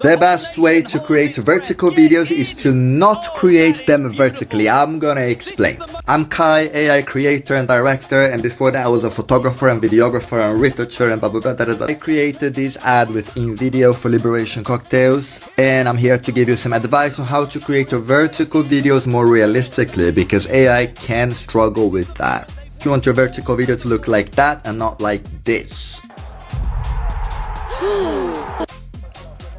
The best way to create vertical videos is to not create them vertically. I'm gonna explain. I'm Kai, AI creator and director, and before that I was a photographer and videographer and researcher and blah blah blah. I created this ad with Invideo for Liberation Cocktails, and I'm here to give you some advice on how to create your vertical videos more realistically, because AI can struggle with that. You want your vertical video to look like that and not like this.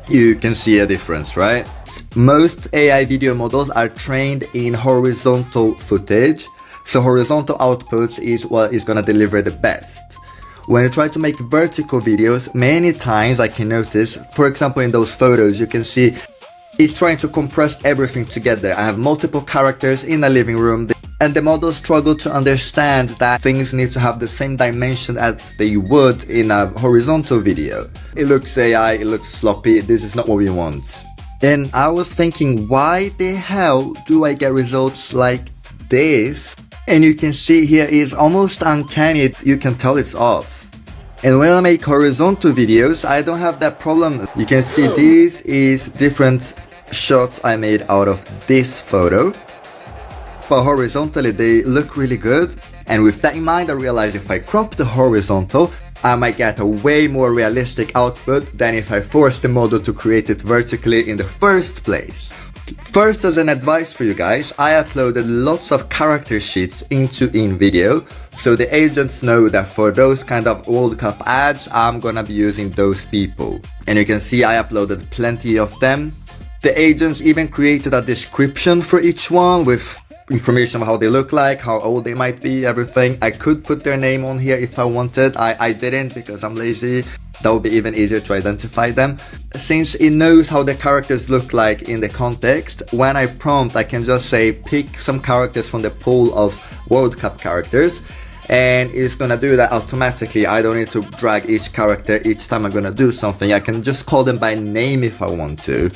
You can see a difference, right? Most AI video models are trained in horizontal footage, so horizontal outputs is what is gonna deliver the best. When you try to make vertical videos, many times I can notice, for example in those photos, you can see it's trying to compress everything together. I have multiple characters in a living room, and the models struggle to understand that things need to have the same dimension as they would in a horizontal video. It looks AI, it looks sloppy, this is not what we want. And I was thinking, why the hell do I get results like this? And you can see here it's almost uncanny, you can tell it's off. And when I make horizontal videos, I don't have that problem. You can see this is different shots I made out of this photo. But horizontally they look really good, and with that in mind I realized if I crop the horizontal I might get a way more realistic output than if I force the model to create it vertically in the first place. First, as an advice for you guys, I uploaded lots of character sheets into Invideo, so the agents know that for those kind of World Cup ads I'm gonna be using those people. And you can see I uploaded plenty of them. The agents even created a description for each one with information of how they look like, how old they might be, everything. I could put their name on here if I wanted. I didn't because I'm lazy. That would be even easier to identify them. Since it knows how the characters look like in the context, when I prompt I can just say pick some characters from the pool of World Cup characters, and it's gonna do that automatically. I don't need to drag each character each time I'm gonna do something. I can just call them by name if I want to.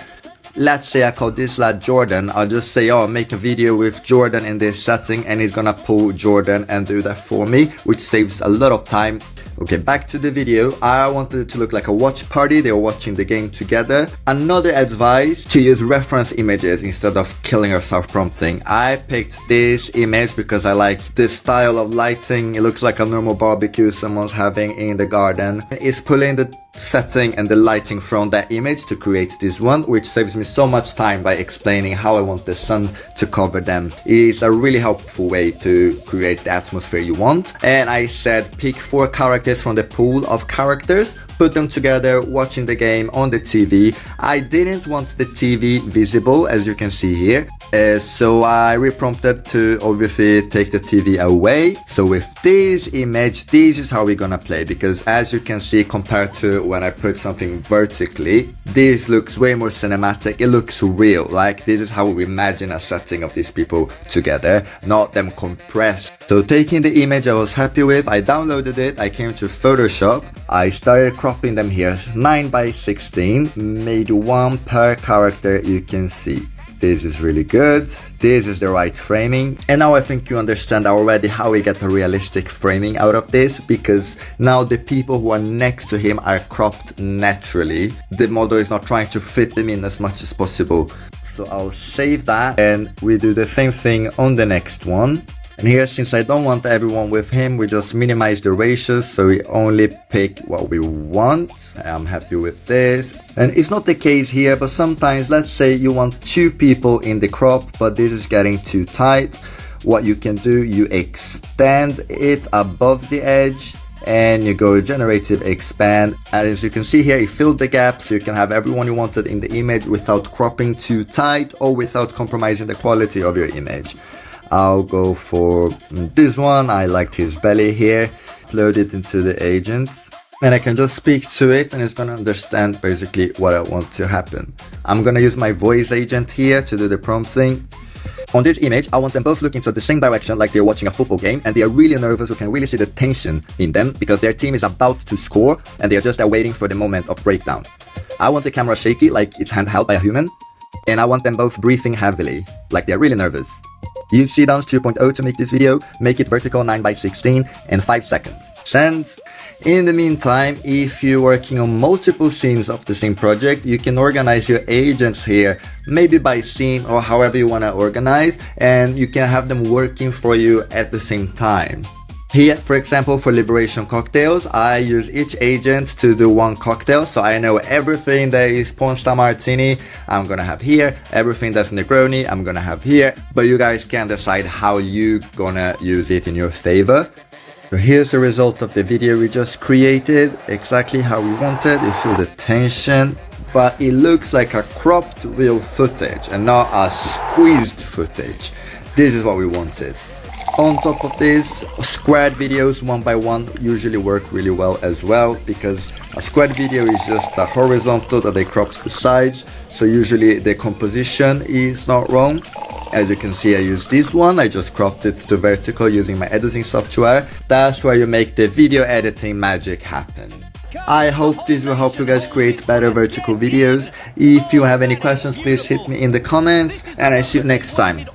Let's say I call this lad Jordan. I'll just say, oh, make a video with Jordan in this setting, and he's gonna pull Jordan and do that for me, which saves a lot of time. Okay, back to the video. I wanted it to look like a watch party. They were watching the game together. Another advice, to use reference images instead of killing or self-prompting. I picked this image because I like this style of lighting. It looks like a normal barbecue someone's having in the garden. It's pulling the setting and the lighting from that image to create this one, which saves me so much time by explaining how I want the sun to cover them. It is a really helpful way to create the atmosphere you want. And I said pick 4 characters from the pool of characters, put them together watching the game on the TV. I didn't want the TV visible, as you can see here. So I reprompted to obviously take the TV away. So with this image, this is how we're gonna play, because as you can see, compared to when I put something vertically, this looks way more cinematic. It looks real, like this is how we imagine a setting of these people together, not them compressed. So taking the image I was happy with, I downloaded it, I came to Photoshop, I started cropping them here, 9:16, made 1 per character, you can see. This is really good. This is the right framing. And now I think you understand already how we get a realistic framing out of this, because now the people who are next to him are cropped naturally. The model is not trying to fit them in as much as possible. So I'll save that, and we do the same thing on the next one. And here, since I don't want everyone with him, we just minimize the ratios, so we only pick what we want. I'm happy with this. And it's not the case here, but sometimes, let's say you want 2 people in the crop, but this is getting too tight. What you can do, you extend it above the edge, and you go generative expand. And as you can see here, it filled the gap, so you can have everyone you wanted in the image without cropping too tight or without compromising the quality of your image. I'll go for this one. I liked his belly here. Upload it into the agents, and I can just speak to it and it's gonna understand basically what I want to happen. I'm gonna use my voice agent here to do the prompting. On this image, I want them both looking to the same direction like they're watching a football game, and they are really nervous. You can really see the tension in them because their team is about to score and they're just there waiting for the moment of breakdown. I want the camera shaky, like it's handheld by a human. and I want them both breathing heavily, like they're really nervous. Use CDAMS 2.0 to make this video, make it vertical 9:16 and 5 seconds. Send. In the meantime, if you're working on multiple scenes of the same project, you can organize your agents here, maybe by scene or however you want to organize, and you can have them working for you at the same time. Here, for example, for Liberation Cocktails, I use each agent to do one cocktail, so I know everything that is Pornstar Martini, I'm gonna have here, everything that's Negroni, I'm gonna have here, but you guys can decide how you gonna use it in your favor. So here's the result of the video we just created, exactly how we wanted. You feel the tension, but it looks like a cropped real footage and not a squeezed footage. This is what we wanted. On top of this, squared videos one by one usually work really well as well, because a squared video is just a horizontal that they crop to the sides, so usually the composition is not wrong. As you can see, I used this one, I just cropped it to vertical using my editing software. That's where you make the video editing magic happen. I hope this will help you guys create better vertical videos. If you have any questions, please hit me in the comments, and I see you next time.